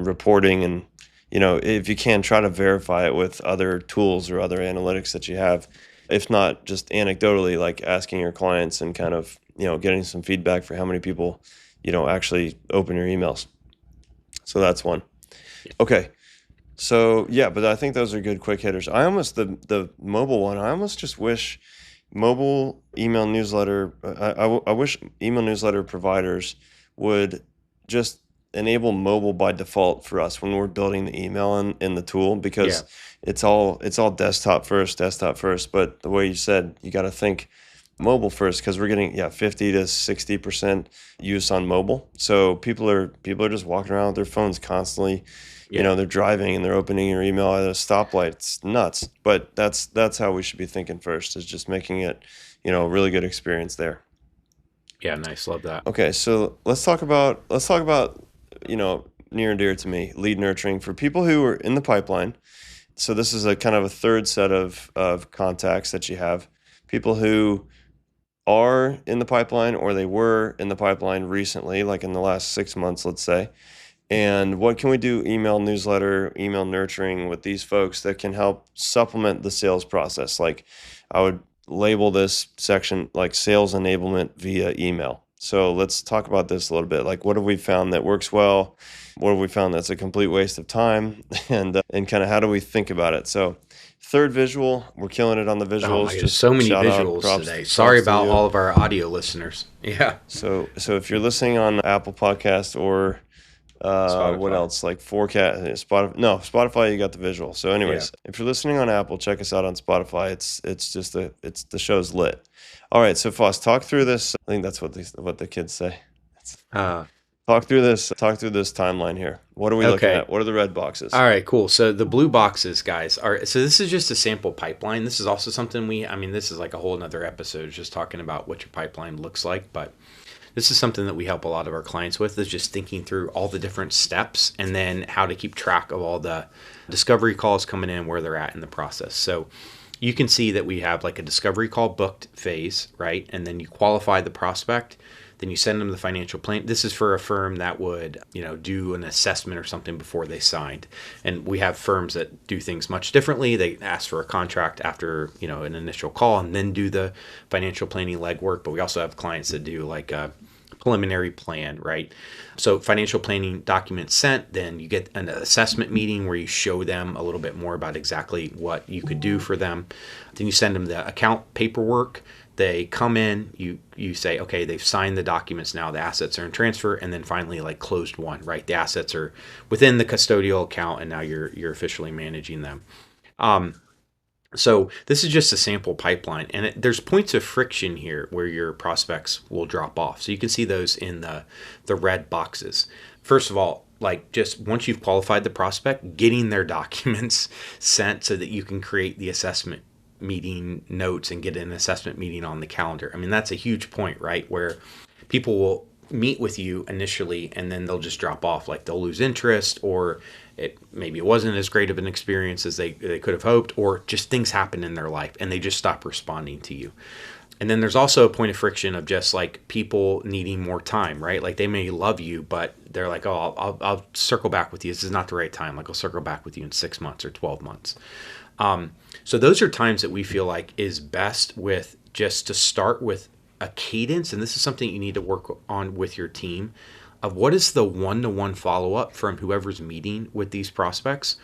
reporting, and if you can, try to verify it with other tools or other analytics that you have. If not just anecdotally, like asking your clients and kind of getting some feedback for how many people actually open your emails. So that's one. Okay. So yeah, but I think those are good quick hitters. I almost the mobile one. I almost just wish mobile email newsletter. I wish email newsletter providers would just enable mobile by default for us when we're building the email in the tool, Yeah. because it's all desktop first. But the way you said, you got to think mobile first, because we're getting 50 to 60% use on mobile. So people are just walking around with their phones constantly. Yeah. They're driving and they're opening your email at a stoplight. It's nuts. But that's how we should be thinking first, is just making it a really good experience there. Yeah. Nice. Love that. Okay, so let's talk about near and dear to me, lead nurturing for people who are in the pipeline. So this is a kind of a third set of contacts that you have, people who are in the pipeline or they were in the pipeline recently, like in the last 6 months, let's say. And what can we do, email newsletter, email nurturing, with these folks that can help supplement the sales process? Like I would label this section like sales enablement via email. So let's talk about this a little bit. Like, what have we found that works well? What have we found that's a complete waste of time? And kind of how do we think about it? So third visual, we're killing it on the Oh my visuals. goodness, Just so many shout out, visuals props today. Sorry to about you. all of our audio listeners. Yeah. So if you're listening on Apple Podcast or what Spotify. else? Like Forecast, Spotify. No, Spotify. You got the visual. So, Yeah. anyways, if you're listening on Apple, check us out on Spotify. It's the show's lit. All right. So, Foss, talk through this. I think that's what the kids say. Uh, Talk through this. Talk through this timeline here. What are we looking okay. at? What are the red boxes? All right, cool. So the blue boxes, guys, so this is just a sample pipeline. This is also something this is like a whole nother episode just talking about what your pipeline looks like. But this is something that we help a lot of our clients with, is just thinking through all the different steps and then how to keep track of all the discovery calls coming in, where they're at in the process. So you can see that we have like a discovery call booked phase, right? And then you qualify the prospect. Then you send them the financial plan. This is for a firm that would, do an assessment or something before they signed. And we have firms that do things much differently. They ask for a contract after, an initial call and then do the financial planning legwork. But we also have clients that do like a preliminary plan, right? So financial planning documents sent, then you get an assessment meeting where you show them a little bit more about exactly what you could do for them. Then you send them the account paperwork. They come in, you say, okay, they've signed the documents now, the assets are in transfer, and then finally like closed one, right? The assets are within the custodial account, and now you're officially managing them. So this is just a sample pipeline, and there's points of friction here where your prospects will drop off. So you can see those in the red boxes. First of all, like just once you've qualified the prospect, getting their documents sent so that you can create the assessment meeting notes and get an assessment meeting on the calendar. I mean, that's a huge point, right? Where people will meet with you initially and then they'll just drop off. Like they'll lose interest, or maybe it wasn't as great of an experience as they could have hoped, or just things happen in their life and they just stop responding to you. And then there's also a point of friction of just like people needing more time, right? Like they may love you, but they're like, oh, I'll circle back with you. This is not the right time. Like I'll circle back with you in 6 months or 12 months. So those are times that we feel like is best with just to start with a cadence. And this is something you need to work on with your team of what is the one-to-one follow-up from whoever's meeting with these prospects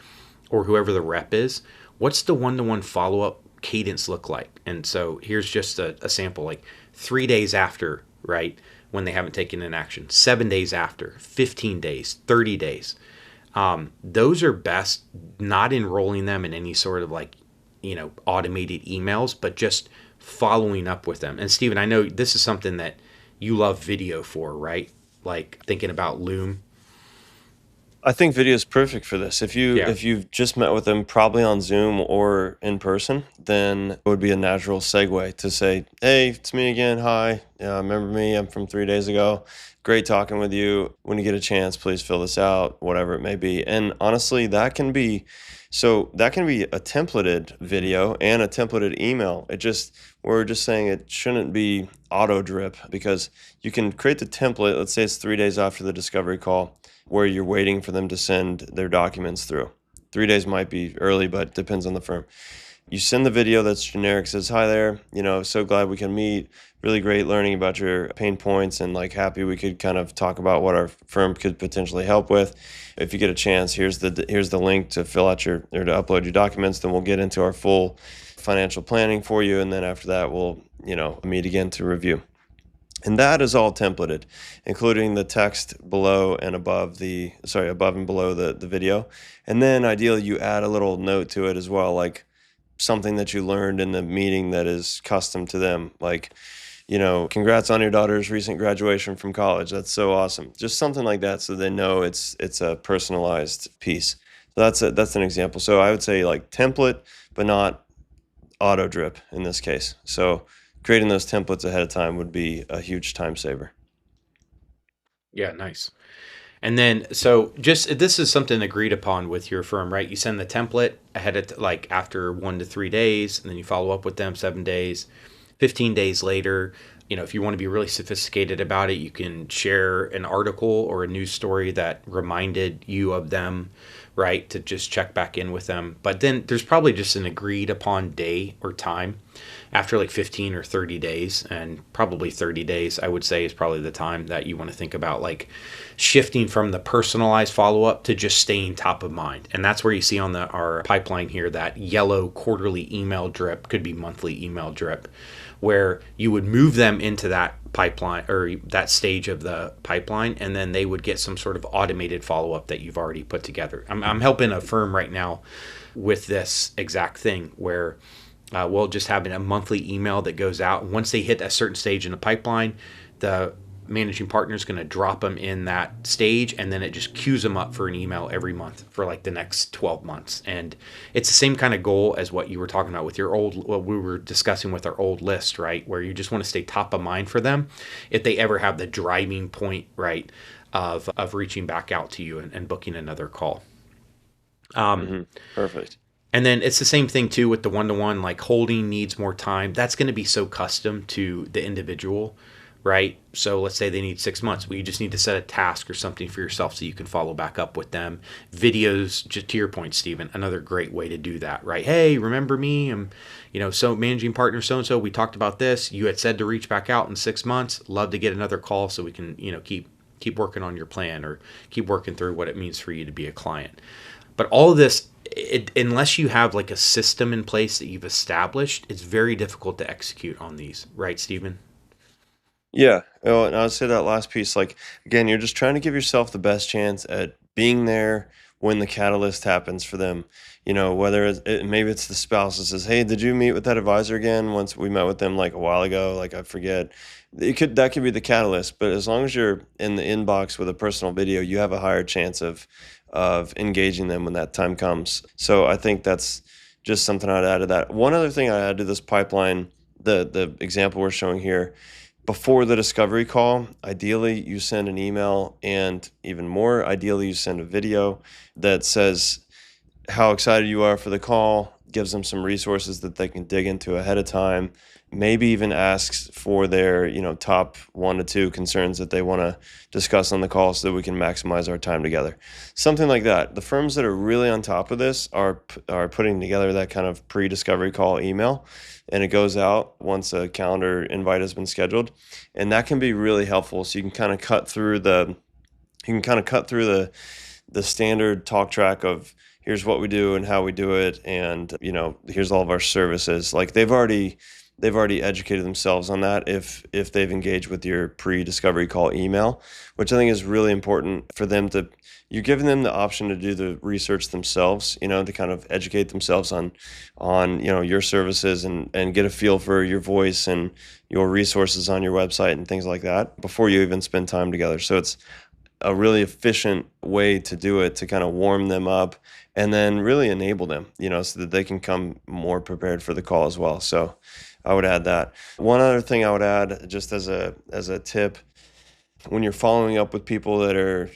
or whoever the rep is. What's the one-to-one follow-up cadence look like? And so here's just a sample, like 3 days after, right, when they haven't taken an action, 7 days after, 15 days, 30 days. Those are best not enrolling them in any sort of like, automated emails, but just following up with them. And Stephen, I know this is something that you love video for, right? Like thinking about Loom. I think video is perfect for this. Yeah. If you've just met with them probably on Zoom or in person, then it would be a natural segue to say, "Hey, it's me again. Hi, remember me? I'm from 3 days ago. Great talking with you. When you get a chance, please fill this out, whatever it may be." And honestly, that can be a templated video and a templated email. We're just saying it shouldn't be auto drip, because you can create the template. Let's say it's 3 days after the discovery call, where you're waiting for them to send their documents through. 3 days might be early, but depends on the firm. You send the video that's generic, says, "Hi there, so glad we can meet. Really great learning about your pain points, and like happy we could kind of talk about what our firm could potentially help with. If you get a chance, here's the link to fill out or to upload your documents. Then we'll get into our full financial planning for you, and then after that we'll, meet again to review." And that is all templated, including the text below and above above and below the video. And then ideally you add a little note to it as well, like something that you learned in the meeting that is custom to them. Like, "Congrats on your daughter's recent graduation from college. That's so awesome." Just something like that, so they know it's a personalized piece. So that's an example. So I would say like template, but not auto drip in this case. So creating those templates ahead of time would be a huge time saver. Yeah, nice. And then, so just this is something agreed upon with your firm, right? You send the template ahead of like after 1 to 3 days, and then you follow up with them 7 days, 15 days later. If you want to be really sophisticated about it, you can share an article or a news story that reminded you of them, right? To just check back in with them. But then there's probably just an agreed upon day or time after like 15 or 30 days, and probably 30 days, I would say, is probably the time that you want to think about like shifting from the personalized follow-up to just staying top of mind. And that's where you see on our pipeline here, that yellow quarterly email drip, could be monthly email drip, where you would move them into that pipeline or that stage of the pipeline, and then they would get some sort of automated follow-up that you've already put together. I'm helping a firm right now with this exact thing, where we'll just have a monthly email that goes out. Once they hit a certain stage in the pipeline, the managing partner is going to drop them in that stage, and then it just queues them up for an email every month for like the next 12 months. And it's the same kind of goal as what you were talking about with what we were discussing with our old list, right? Where you just want to stay top of mind for them if they ever have the driving point, right, of reaching back out to you and booking another call. Perfect. And then it's the same thing too with the one-to-one, like holding needs more time. That's going to be so custom to the individual, right? So let's say they need 6 months. Well, you just need to set a task or something for yourself so you can follow back up with them. Videos, just to your point, Stephen, another great way to do that, right? "Hey, remember me? I'm, so managing partner so-and-so. We talked about this. You had said to reach back out in 6 months. Love to get another call so we can, keep working on your plan or keep working through what it means for you to be a client." But all of this, unless you have like a system in place that you've established, it's very difficult to execute on these, right, Stephen? Yeah. Oh, and I would say that last piece, like, again, you're just trying to give yourself the best chance at being there when the catalyst happens for them. Whether maybe it's the spouse that says, "Hey, did you meet with that advisor again?" Once we met with them like a while ago, like I forget. That could be the catalyst, but as long as you're in the inbox with a personal video, you have a higher chance of engaging them when that time comes. So I think that's just something I'd add to that. One other thing I add to this pipeline, the example we're showing here, before the discovery call, ideally you send an email, and even more ideally you send a video that says how excited you are for the call, gives them some resources that they can dig into ahead of time, maybe even asks for their, top 1 to 2 concerns that they want to discuss on the call so that we can maximize our time together. Something like that. The firms that are really on top of this are putting together that kind of pre-discovery call email, and it goes out once a calendar invite has been scheduled, and that can be really helpful. So you can kind of cut through the standard talk track of here's what we do and how we do it, and here's all of our services. Like they've already educated themselves on that if they've engaged with your pre-discovery call email, which I think is really important for them to. You're giving them the option to do the research themselves, to kind of educate themselves on your services and get a feel for your voice and your resources on your website and things like that before you even spend time together. So it's a really efficient way to do it, to kind of warm them up and then really enable them, so that they can come more prepared for the call as well. So I would add that. One other thing I would add, just as a tip, when you're following up with people that are,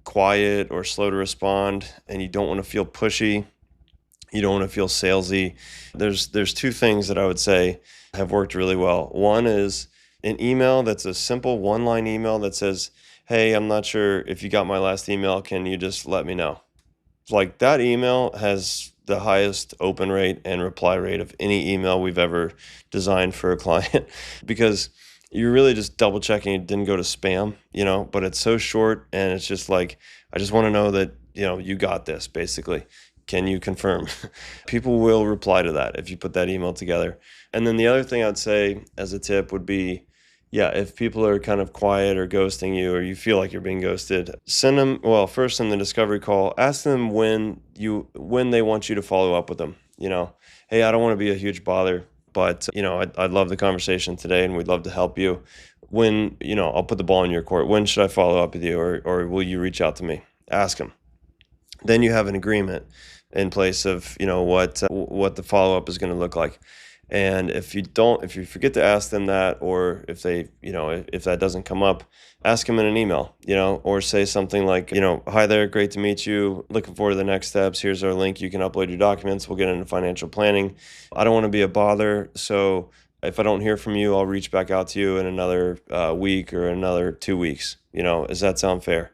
quiet or slow to respond, and you don't want to feel pushy, you don't want to feel salesy, there's 2 things that I would say have worked really well. One is an email that's a simple 1-line email that says, hey, I'm not sure if you got my last email. Can you just let me know? Like that email has the highest open rate and reply rate of any email we've ever designed for a client because you're really just double checking it didn't go to spam, but it's so short and it's just like, I just want to know that, you got this basically. Can you confirm? People will reply to that if you put that email together. And then the other thing I'd say as a tip would be, yeah, if people are kind of quiet or ghosting you, or you feel like you're being ghosted, send them, well, first in the discovery call, ask them when they want you to follow up with them. Hey, I don't want to be a huge bother, but I'd love the conversation today and we'd love to help you. When, I'll put the ball in your court. When should I follow up with you, or will you reach out to me? Ask them. Then you have an agreement in place of, what the follow-up is going to look like. And if you forget to ask them that, or if they, if that doesn't come up, ask them in an email, or say something like, hi there, great to meet you. Looking forward to the next steps. Here's our link. You can upload your documents. We'll get into financial planning. I don't want to be a bother. So if I don't hear from you, I'll reach back out to you in another week or another 2 weeks. Does that sound fair?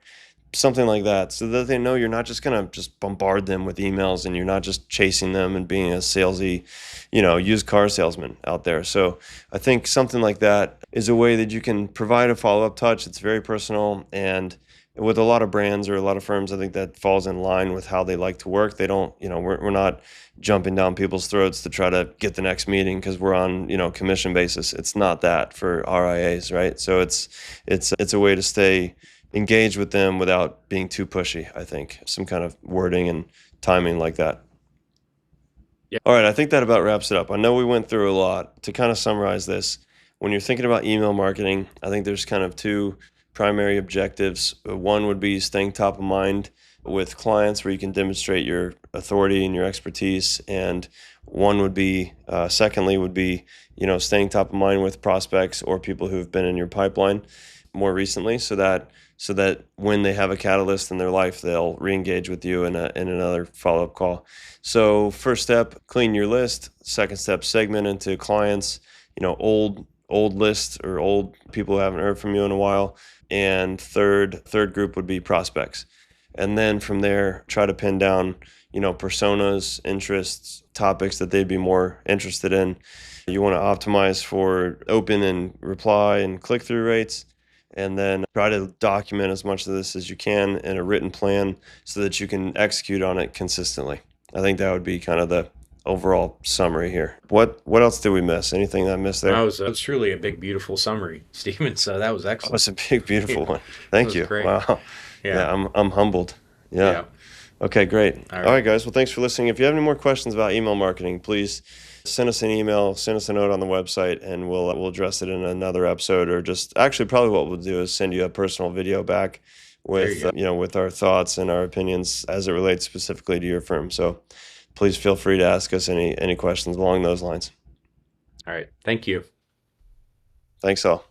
Something like that, so that they know you're not just going to just bombard them with emails, and you're not just chasing them and being a salesy, used car salesman out there. So I think something like that is a way that you can provide a follow-up touch. It's very personal, and with a lot of brands or a lot of firms, I think that falls in line with how they like to work. They don't, we're not jumping down people's throats to try to get the next meeting because we're on, commission basis. It's not that for RIAs, right? So it's a way to stay engaged with them without being too pushy. I think some kind of wording and timing like that. Yeah. All right, I think that about wraps it up. I know we went through a lot. To kind of summarize this, when you're thinking about email marketing, I think there's kind of 2 primary objectives. One would be staying top of mind with clients, where you can demonstrate your authority and your expertise, and one would be, secondly, would be, staying top of mind with prospects or people who've been in your pipeline more recently, so that when they have a catalyst in their life, they'll re-engage with you in another follow-up call. So first step, clean your list. Second step, segment into clients, old lists or old people who haven't heard from you in a while. And third group would be prospects. And then from there, try to pin down, personas, interests, topics that they'd be more interested in. You want to optimize for open and reply and click-through rates. And then try to document as much of this as you can in a written plan so that you can execute on it consistently. I think that would be kind of the overall summary here. What else did we miss? Anything that I missed there? That was truly a big, beautiful summary, Stephen. So that was excellent. That was a big, beautiful one. Thank you. Great. Wow. Yeah, I'm humbled. Yeah. Okay, great. All right, guys. Well, thanks for listening. If you have any more questions about email marketing, please send us an email, send us a note on the website, and we'll address it in another episode. Or just actually, probably what we'll do is send you a personal video back with with our thoughts and our opinions as it relates specifically to your firm. So please feel free to ask us any questions along those lines. All right. Thank you. Thanks all.